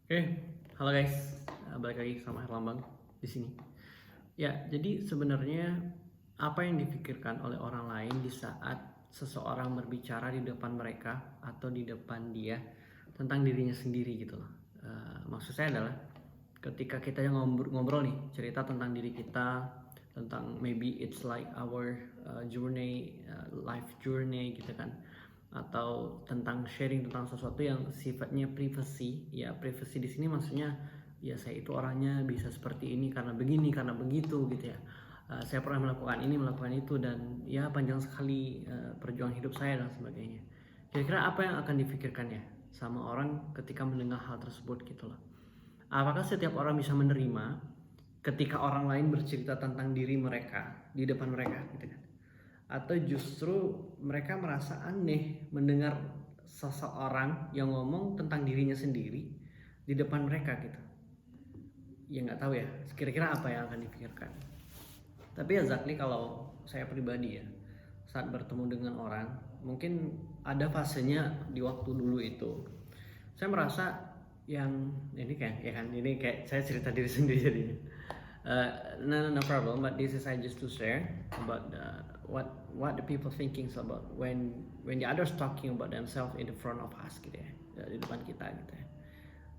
Oke, halo guys. Balik lagi sama Herlambang di sini. Ya, jadi sebenarnya apa yang dipikirkan oleh orang lain di saat seseorang berbicara di depan mereka atau di depan dia tentang dirinya sendiri gitu loh. Maksud saya adalah ketika kita yang ngobrol nih, cerita tentang diri kita, tentang maybe it's like our journey, life journey gitu kan, atau tentang sharing tentang sesuatu yang sifatnya privacy. Ya, privacy di sini maksudnya ya saya itu orangnya bisa seperti ini karena begini karena begitu gitu ya. Saya pernah melakukan ini melakukan itu dan ya panjang sekali perjuangan hidup saya dan sebagainya. Kira-kira apa yang akan dipikirkan ya sama orang ketika mendengar hal tersebut gitu loh. Apakah setiap orang bisa menerima ketika orang lain bercerita tentang diri mereka di depan mereka gitu kan? Atau justru mereka merasa aneh mendengar seseorang yang ngomong tentang dirinya sendiri di depan mereka gitu. Ya nggak tahu ya, kira-kira apa yang akan dipikirkan. Tapi ya exactly kalau saya pribadi ya, saat bertemu dengan orang, mungkin ada fasenya di waktu dulu itu. Saya merasa yang ini kayak ya kan ini kayak saya cerita diri sendiri jadinya. No problem, but this is I just to share about what the people thinking about when the others talking about themselves in the front of us gitu ya, di depan kita gitu ya.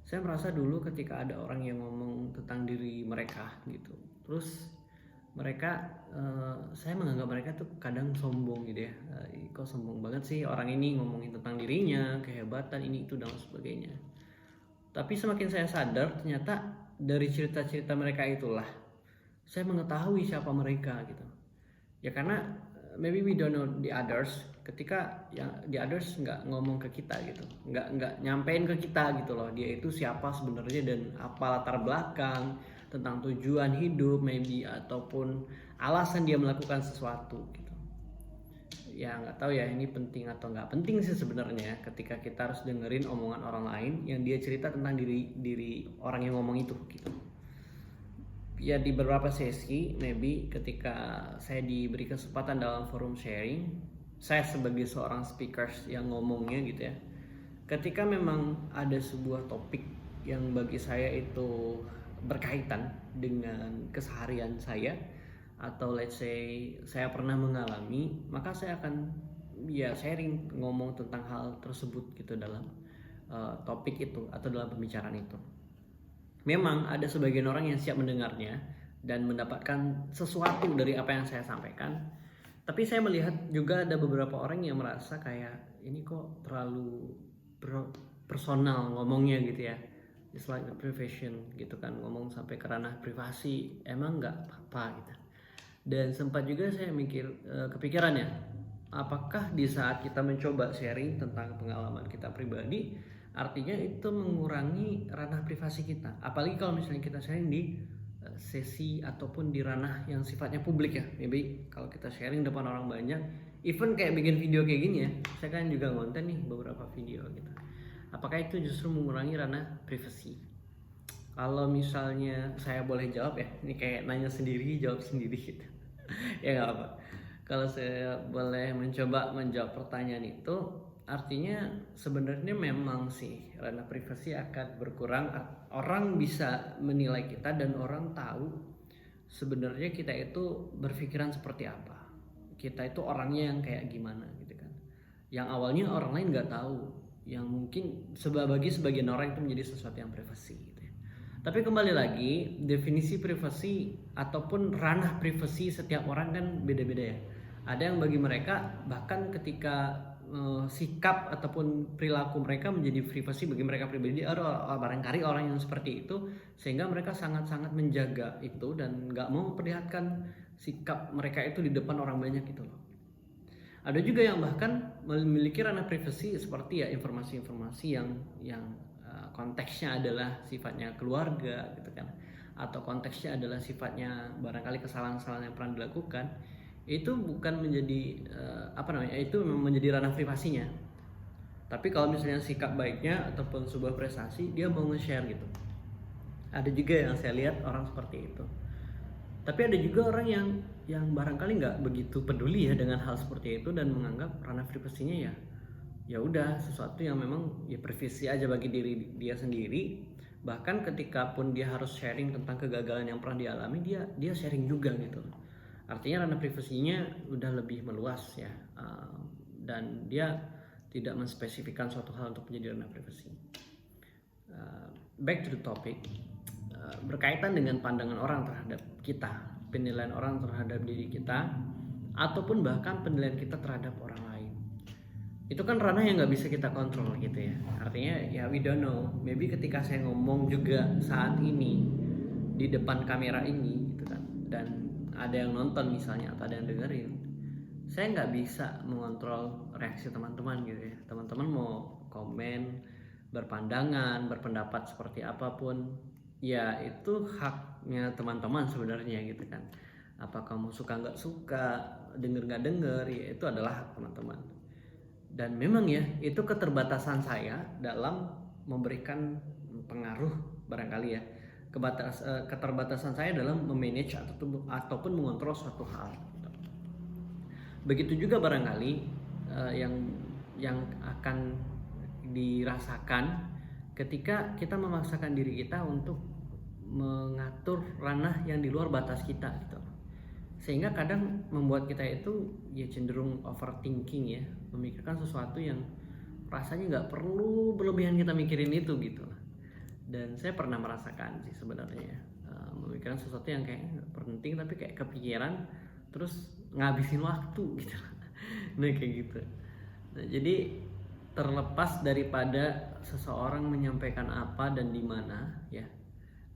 Saya merasa dulu ketika ada orang yang ngomong tentang diri mereka gitu, terus mereka saya menganggap mereka tuh kadang sombong gitu ya. Kok sombong banget sih orang ini ngomongin tentang dirinya, kehebatan ini itu dan sebagainya. Tapi semakin saya sadar ternyata dari cerita-cerita mereka itulah saya mengetahui siapa mereka gitu. Ya karena maybe we don't know the others ketika yang the others nggak ngomong ke kita gitu, nggak nyampein ke kita gitu loh dia itu siapa sebenarnya dan apa latar belakang tentang tujuan hidup maybe ataupun alasan dia melakukan sesuatu gitu. Ya nggak tahu ya ini penting atau nggak penting sih sebenarnya ketika kita harus dengerin omongan orang lain yang dia cerita tentang diri orang yang ngomong itu gitu. Ya di beberapa sesi maybe ketika saya diberi kesempatan dalam forum sharing, saya sebagai seorang speakers yang ngomongnya gitu ya, ketika memang ada sebuah topik yang bagi saya itu berkaitan dengan keseharian saya atau let's say saya pernah mengalami, maka saya akan ya sharing ngomong tentang hal tersebut gitu dalam topik itu atau dalam pembicaraan itu. Memang ada sebagian orang yang siap mendengarnya dan mendapatkan sesuatu dari apa yang saya sampaikan. Tapi saya melihat juga ada beberapa orang yang merasa kayak ini kok terlalu personal ngomongnya gitu ya. It's like a profession gitu kan, ngomong sampai ke ranah privasi, emang nggak apa-apa gitu. Dan sempat juga saya mikir kepikiran ya, apakah di saat kita mencoba sharing tentang pengalaman kita pribadi, artinya itu mengurangi ranah privasi kita. Apalagi kalau misalnya kita sharing di sesi ataupun di ranah yang sifatnya publik ya. Maybe kalau kita sharing depan orang banyak, even kayak bikin video kayak gini ya, saya kan juga ngonten nih beberapa video gitu. Apakah itu justru mengurangi ranah privasi? Kalau misalnya saya boleh jawab ya, ini kayak nanya sendiri jawab sendiri gitu. Ya nggak apa. Kalau saya boleh mencoba menjawab pertanyaan itu, artinya sebenarnya memang sih ranah privasi akan berkurang. Orang bisa menilai kita dan orang tahu sebenarnya kita itu berpikiran seperti apa. Kita itu orangnya yang kayak gimana gitu kan. Yang awalnya orang lain nggak tahu, yang mungkin bagi sebagian orang itu menjadi sesuatu yang privasi gitu ya. Tapi kembali lagi, definisi privasi ataupun ranah privasi setiap orang kan beda-beda ya. Ada yang bagi mereka bahkan ketika sikap ataupun perilaku mereka menjadi privasi bagi mereka pribadi, ada barangkali orang yang seperti itu sehingga mereka sangat-sangat menjaga itu dan nggak mau memperlihatkan sikap mereka itu di depan orang banyak gitu loh. Ada juga yang bahkan memiliki ranah privasi seperti ya informasi-informasi yang konteksnya adalah sifatnya keluarga gitu kan, atau konteksnya adalah sifatnya barangkali kesalahan-kesalahan yang pernah dilakukan, itu bukan menjadi itu memang menjadi ranah privasinya. Tapi kalau misalnya sikap baiknya ataupun sebuah prestasi dia mau nge-share gitu. Ada juga yang saya lihat orang seperti itu. Tapi ada juga orang yang barangkali nggak begitu peduli ya dengan hal seperti itu dan menganggap ranah privasinya ya udah sesuatu yang memang ya privasi aja bagi diri dia sendiri. Bahkan ketika pun dia harus sharing tentang kegagalan yang pernah dialami, dia sharing juga gitu. Artinya ranah privasinya udah lebih meluas ya, dan dia tidak menspesifikkan suatu hal untuk menjadi ranah privasi. Back to the topic, berkaitan dengan pandangan orang terhadap kita, penilaian orang terhadap diri kita, ataupun bahkan penilaian kita terhadap orang lain. Itu kan ranah yang nggak bisa kita kontrol gitu ya. Artinya ya we don't know. Maybe ketika saya ngomong juga saat ini di depan kamera ini gitu kan, dan ada yang nonton misalnya atau ada yang dengerin, saya nggak bisa mengontrol reaksi teman-teman gitu ya. Teman-teman mau komen, berpandangan, berpendapat seperti apapun, ya itu haknya teman-teman sebenarnya gitu kan. Apa kamu suka nggak suka, denger nggak denger, ya itu adalah hak teman-teman. Dan memang ya itu keterbatasan saya dalam memberikan pengaruh barangkali ya, keterbatasan saya dalam memanage ataupun mengontrol suatu hal. Begitu juga barangkali yang akan dirasakan ketika kita memaksakan diri kita untuk mengatur ranah yang di luar batas kita gitu. Sehingga kadang membuat kita itu ya cenderung overthinking ya, memikirkan sesuatu yang rasanya nggak perlu berlebihan kita mikirin itu gitu. Dan saya pernah merasakan sih sebenarnya memikirkan sesuatu yang kayak nggak penting tapi kayak kepikiran terus ngabisin waktu gitu. Nah kayak gitu. Nah jadi terlepas daripada seseorang menyampaikan apa dan di mana ya,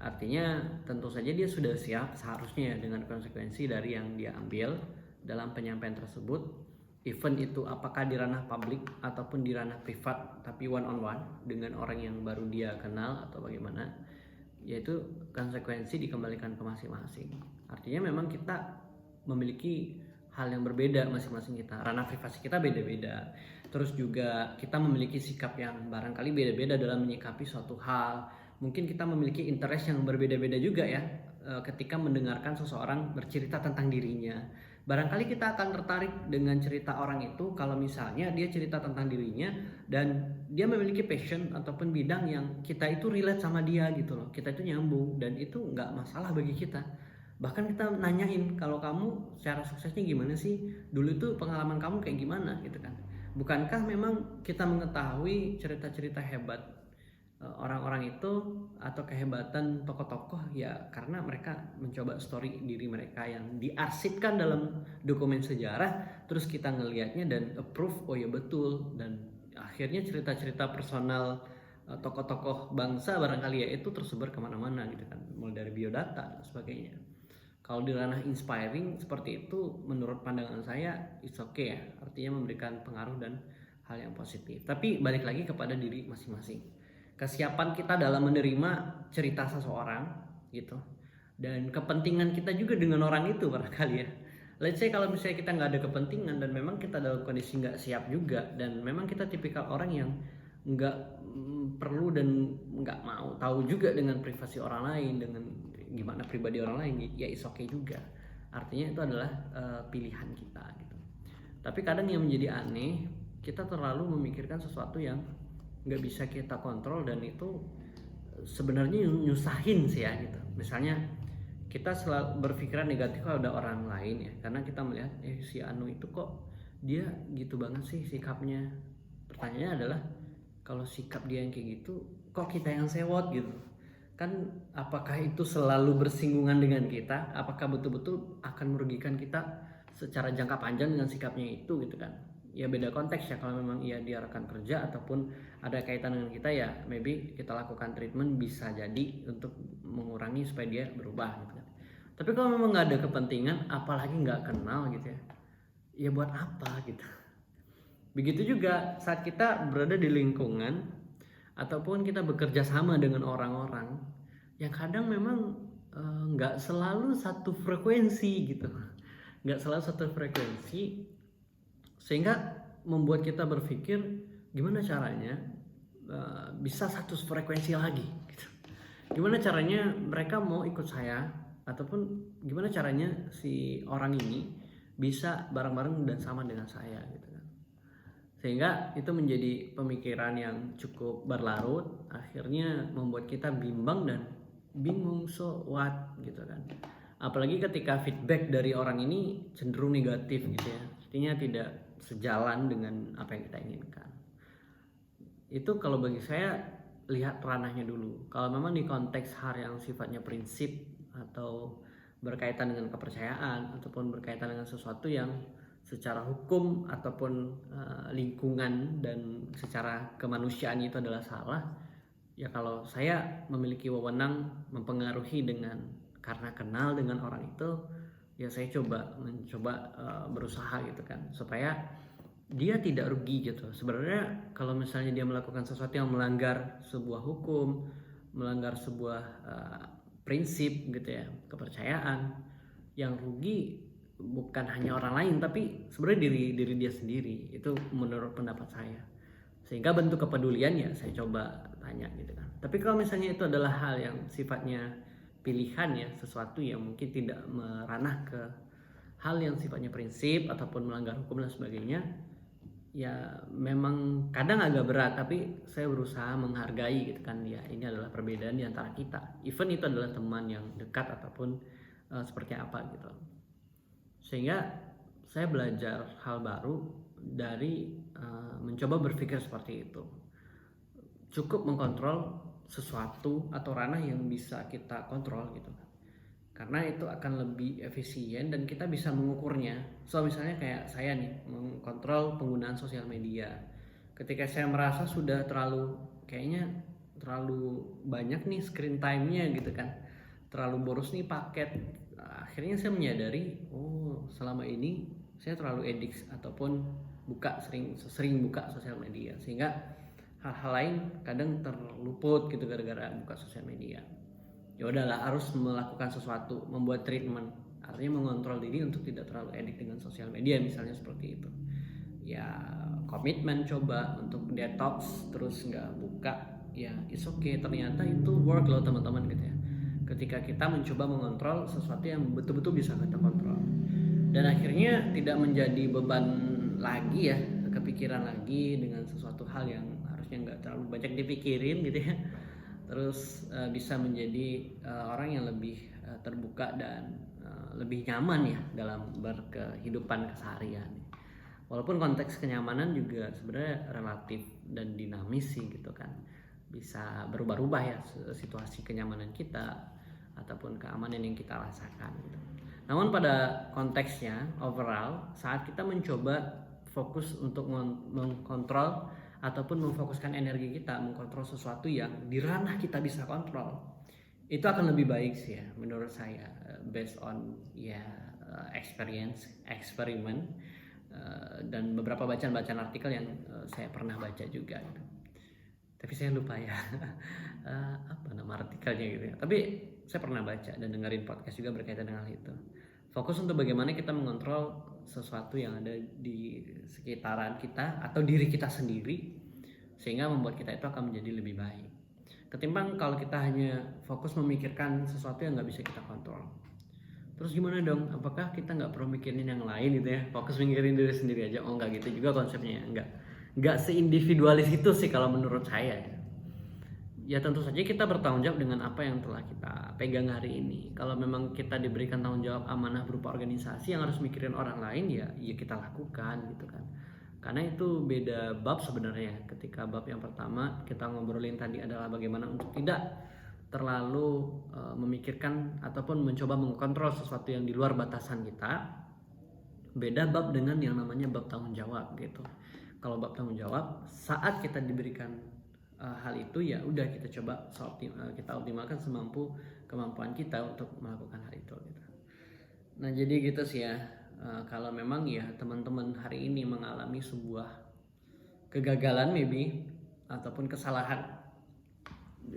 artinya tentu saja dia sudah siap seharusnya dengan konsekuensi dari yang dia ambil dalam penyampaian tersebut, even itu apakah di ranah publik ataupun di ranah privat tapi one on one dengan orang yang baru dia kenal atau bagaimana, yaitu konsekuensi dikembalikan ke masing-masing. Artinya memang kita memiliki hal yang berbeda masing-masing kita, ranah privasi kita beda-beda, terus juga kita memiliki sikap yang barangkali beda-beda dalam menyikapi suatu hal. Mungkin kita memiliki interest yang berbeda-beda juga ya ketika mendengarkan seseorang bercerita tentang dirinya. Barangkali kita akan tertarik dengan cerita orang itu kalau misalnya dia cerita tentang dirinya dan dia memiliki passion ataupun bidang yang kita itu relate sama dia gitu loh. Kita itu nyambung dan itu nggak masalah bagi kita. Bahkan kita nanyain, kalau kamu secara suksesnya gimana sih? Dulu itu pengalaman kamu kayak gimana gitu kan. Bukankah memang kita mengetahui cerita-cerita hebat orang-orang itu atau kehebatan tokoh-tokoh ya karena mereka mencoba story diri mereka yang diarsipkan dalam dokumen sejarah, terus kita ngelihatnya dan approve, oh ya betul, dan akhirnya cerita-cerita personal tokoh-tokoh bangsa barangkali ya itu tersebar kemana-mana gitu kan, mulai dari biodata dan sebagainya. Kalau di ranah inspiring seperti itu menurut pandangan saya it's okay ya, artinya memberikan pengaruh dan hal yang positif. Tapi balik lagi kepada diri masing-masing, kesiapan kita dalam menerima cerita seseorang gitu, dan kepentingan kita juga dengan orang itu barangkali ya. Let's say kalau misalnya kita nggak ada kepentingan dan memang kita dalam kondisi nggak siap juga, dan memang kita tipikal orang yang nggak perlu dan nggak mau tahu juga dengan privasi orang lain, dengan gimana pribadi orang lain, ya is okay juga. Artinya itu adalah pilihan kita gitu. Tapi kadang yang menjadi aneh, kita terlalu memikirkan sesuatu yang nggak bisa kita kontrol dan itu sebenarnya nyusahin sih ya gitu. Misalnya kita selalu berpikiran negatif kalau ada orang lain ya, karena kita melihat si Anu itu kok dia gitu banget sih sikapnya. Pertanyaannya adalah kalau sikap dia yang kayak gitu kok kita yang sewot gitu kan, apakah itu selalu bersinggungan dengan kita, apakah betul-betul akan merugikan kita secara jangka panjang dengan sikapnya itu gitu kan. Ya beda konteks ya, kalau memang dia rekan kerja ataupun ada kaitan dengan kita ya maybe kita lakukan treatment bisa jadi untuk mengurangi supaya dia berubah gitu kan. Tapi kalau memang nggak ada kepentingan, apalagi nggak kenal gitu ya buat apa gitu. Begitu juga saat kita berada di lingkungan ataupun kita bekerja sama dengan orang-orang yang kadang memang nggak selalu satu frekuensi gitu, nggak selalu satu frekuensi, sehingga membuat kita berpikir gimana caranya bisa satu frekuensi lagi gitu. Gimana caranya mereka mau ikut saya, ataupun gimana caranya si orang ini bisa bareng-bareng dan sama dengan saya gitu kan. Sehingga itu menjadi pemikiran yang cukup berlarut, akhirnya membuat kita bimbang dan bingung, so what gitu kan. Apalagi ketika feedback dari orang ini cenderung negatif gitu ya, artinya tidak sejalan dengan apa yang kita inginkan. Itu kalau bagi saya, lihat ranahnya dulu. Kalau memang di konteks hal yang sifatnya prinsip atau berkaitan dengan kepercayaan ataupun berkaitan dengan sesuatu yang secara hukum ataupun lingkungan dan secara kemanusiaan itu adalah salah, ya kalau saya memiliki wewenang mempengaruhi dengan karena kenal dengan orang itu, ya saya mencoba berusaha gitu kan, supaya dia tidak rugi gitu. Sebenarnya kalau misalnya dia melakukan sesuatu yang melanggar sebuah hukum, melanggar sebuah prinsip gitu ya, kepercayaan, yang rugi bukan hanya orang lain tapi sebenarnya diri dia sendiri. Itu menurut pendapat saya. Sehingga bentuk kepedulian ya saya coba tanya gitu kan. Tapi kalau misalnya itu adalah hal yang sifatnya pilihan ya, sesuatu yang mungkin tidak meranah ke hal yang sifatnya prinsip ataupun melanggar hukum dan sebagainya, ya memang kadang agak berat, tapi saya berusaha menghargai gitu kan, ya ini adalah perbedaan di antara kita, even itu adalah teman yang dekat ataupun seperti apa gitu. Sehingga saya belajar hal baru dari mencoba berpikir seperti itu. Cukup mengkontrol sesuatu atau ranah yang bisa kita kontrol gitu. Karena itu akan lebih efisien dan kita bisa mengukurnya. So misalnya kayak saya nih, mengkontrol penggunaan sosial media. Ketika saya merasa sudah kayaknya terlalu banyak nih screen time-nya gitu kan, terlalu boros nih paket, akhirnya saya menyadari, oh selama ini saya terlalu edik ataupun sering buka sosial media, sehingga hal-hal lain kadang terluput gitu gara-gara buka sosial media. Ya udahlah, harus melakukan sesuatu, membuat treatment, artinya mengontrol diri untuk tidak terlalu edik dengan sosial media misalnya seperti itu. Ya komitmen coba untuk detox, terus nggak buka, ya it's okay, ternyata itu work loh teman-teman gitu ya. Ketika kita mencoba mengontrol sesuatu yang betul-betul bisa kita kontrol, dan akhirnya tidak menjadi beban lagi ya, kepikiran lagi dengan sesuatu hal yang harusnya nggak terlalu banyak dipikirin gitu ya. Terus bisa menjadi orang yang lebih terbuka dan lebih nyaman ya dalam berkehidupan keseharian. Walaupun konteks kenyamanan juga sebenarnya relatif dan dinamis sih gitu kan, bisa berubah-ubah ya situasi kenyamanan kita ataupun keamanan yang kita rasakan gitu. Namun pada konteksnya overall, saat kita mencoba fokus untuk mengkontrol ataupun memfokuskan energi kita mengkontrol sesuatu yang di ranah kita bisa kontrol, itu akan lebih baik sih ya menurut saya, based on ya eksperimen dan beberapa bacaan artikel yang saya pernah baca juga gitu. Tapi saya lupa ya apa nama artikelnya gitu ya. Tapi saya pernah baca dan dengerin podcast juga berkaitan dengan hal itu. Fokus untuk bagaimana kita mengontrol sesuatu yang ada di sekitaran kita atau diri kita sendiri, sehingga membuat kita itu akan menjadi lebih baik. Ketimbang kalau kita hanya fokus memikirkan sesuatu yang nggak bisa kita kontrol. Terus gimana dong? Apakah kita nggak perlu mikirin yang lain gitu ya? Fokus mikirin diri sendiri aja? Oh nggak gitu juga konsepnya ya. Nggak seindividualis itu sih kalau menurut saya ya. Ya tentu saja kita bertanggung jawab dengan apa yang telah kita pegang hari ini. Kalau memang kita diberikan tanggung jawab amanah berupa organisasi yang harus mikirin orang lain, ya kita lakukan gitu kan. Karena itu beda bab sebenarnya. Ketika bab yang pertama kita ngobrolin tadi adalah bagaimana untuk tidak terlalu memikirkan ataupun mencoba mengkontrol sesuatu yang di luar batasan kita. Beda bab dengan yang namanya bab tanggung jawab gitu. Kalau bab tanggung jawab, saat kita diberikan hal itu, ya udah kita coba kita optimalkan semampu kemampuan kita untuk melakukan hal itu gitu. Nah jadi gitu sih ya, kalau memang ya teman-teman hari ini mengalami sebuah kegagalan maybe ataupun kesalahan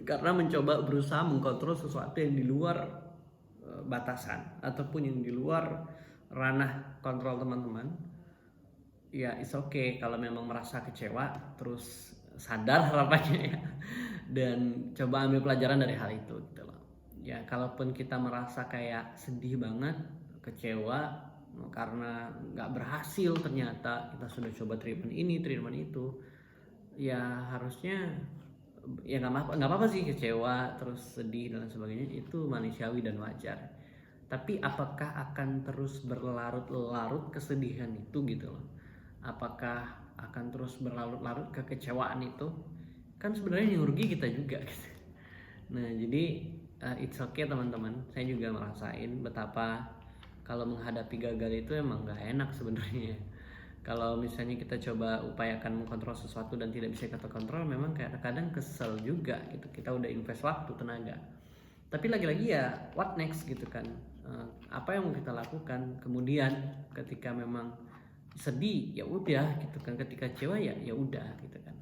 karena mencoba berusaha mengkontrol sesuatu yang di luar batasan ataupun yang di luar ranah kontrol teman-teman, ya it's okay kalau memang merasa kecewa, terus sadar harapannya ya, dan coba ambil pelajaran dari hal itu gitu loh. Ya kalaupun kita merasa kayak sedih banget, kecewa, karena nggak berhasil, ternyata kita sudah coba treatment ini treatment itu, ya harusnya ya nggak apa-apa sih kecewa terus sedih dan sebagainya, itu manusiawi dan wajar. Tapi apakah akan terus berlarut-larut kesedihan itu gitu loh? Apakah akan terus berlarut-larut kekecewaan itu? Kan sebenarnya yang rugi kita juga gitu. Nah jadi it's okay teman-teman, saya juga merasain betapa kalau menghadapi gagal itu emang nggak enak sebenarnya. Kalau misalnya kita coba upayakan mengkontrol sesuatu dan tidak bisa kita kontrol, memang kadang kesel juga gitu. Kita udah invest waktu, tenaga. Tapi lagi-lagi ya what next gitu kan. Apa yang mau kita lakukan kemudian ketika memang sedih ya udah gitu kan, ketika kecewa ya udah gitu kan.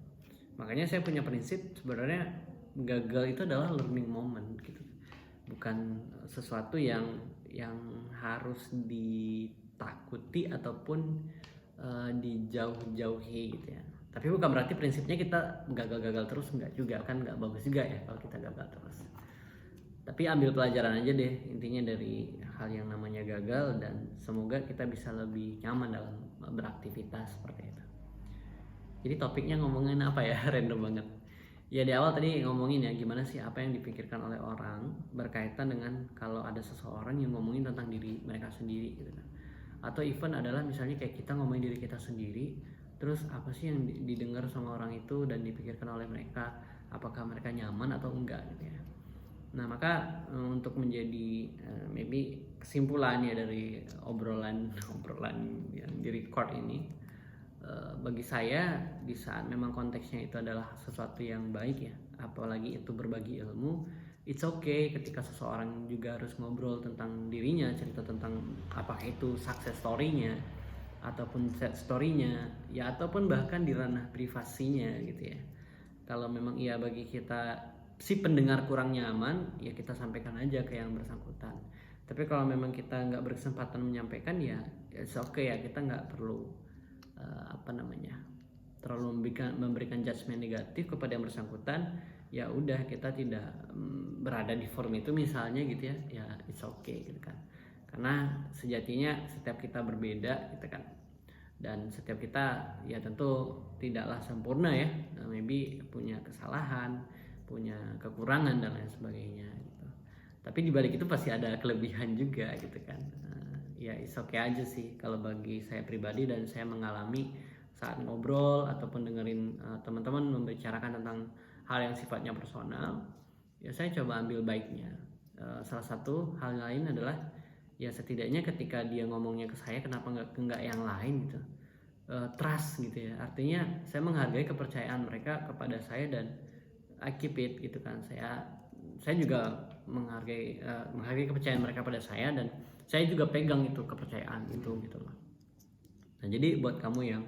Makanya saya punya prinsip sebenarnya gagal itu adalah learning moment gitu. Bukan sesuatu yang harus ditakuti ataupun dijauh-jauhi gitu ya. Tapi bukan berarti prinsipnya kita gagal-gagal terus, enggak juga kan, enggak bagus juga ya kalau kita gagal terus. Tapi ambil pelajaran aja deh intinya dari hal yang namanya gagal, dan semoga kita bisa lebih nyaman dalam beraktivitas seperti itu. Jadi topiknya ngomongin apa ya? Random banget. Ya di awal tadi ngomongin ya gimana sih apa yang dipikirkan oleh orang berkaitan dengan kalau ada seseorang yang ngomongin tentang diri mereka sendiri gitu kan. Atau even adalah misalnya kayak kita ngomongin diri kita sendiri, terus apa sih yang didengar sama orang itu dan dipikirkan oleh mereka, apakah mereka nyaman atau enggak gitu ya. Nah maka untuk menjadi maybe kesimpulan ya dari obrolan yang direcord ini, bagi saya di saat memang konteksnya itu adalah sesuatu yang baik ya, apalagi itu berbagi ilmu, it's okay ketika seseorang juga harus ngobrol tentang dirinya, cerita tentang apakah itu success story-nya ataupun sad story-nya ya, ataupun bahkan di ranah privasinya gitu ya. Kalau memang iya bagi kita si pendengar kurang nyaman ya kita sampaikan aja ke yang bersangkutan. Tapi kalau memang kita nggak berkesempatan menyampaikan ya it's okay ya, kita nggak perlu terlalu memberikan judgement negatif kepada yang bersangkutan. Ya udah, kita tidak berada di forum itu misalnya gitu ya it's okay gitu kan, karena sejatinya setiap kita berbeda gitu kan, dan setiap kita ya tentu tidaklah sempurna ya, maybe punya kesalahan, punya kekurangan dan lain sebagainya gitu. Tapi dibalik itu pasti ada kelebihan juga gitu kan. Ya it's okay aja sih kalau bagi saya pribadi, dan saya mengalami saat ngobrol ataupun dengerin teman-teman membicarakan tentang hal yang sifatnya personal, ya saya coba ambil baiknya. Salah satu hal lain adalah ya setidaknya ketika dia ngomongnya ke saya, kenapa nggak yang lain gitu. Trust gitu ya, artinya saya menghargai kepercayaan mereka kepada saya dan I keep it gitu kan. Saya juga menghargai kepercayaan mereka pada saya, dan saya juga pegang itu kepercayaan itu gitu loh. Nah jadi buat kamu yang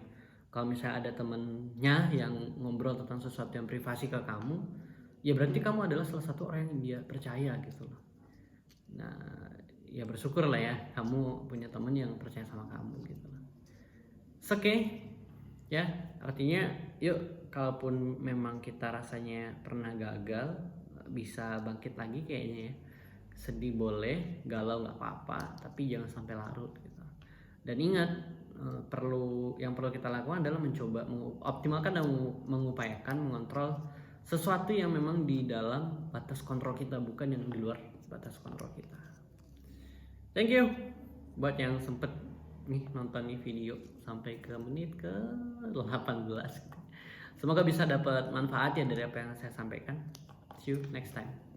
kalau misalnya ada temennya yang ngobrol tentang sesuatu yang privasi ke kamu, ya berarti kamu adalah salah satu orang yang dia percaya gitu loh. Nah ya bersyukur lah ya kamu punya temen yang percaya sama kamu gitu loh. Oke ya, artinya yuk, kalaupun memang kita rasanya pernah gagal, bisa bangkit lagi kayaknya ya. Sedih boleh, galau nggak apa-apa, tapi jangan sampai larut gitu. Dan ingat, yang perlu kita lakukan adalah mencoba mengoptimalkan dan mengupayakan mengontrol sesuatu yang memang di dalam batas kontrol kita, bukan yang di luar batas kontrol kita. Thank you buat yang sempet nih nonton nih video sampai ke menit ke 18. Semoga bisa dapat manfaat ya dari apa yang saya sampaikan. See you next time.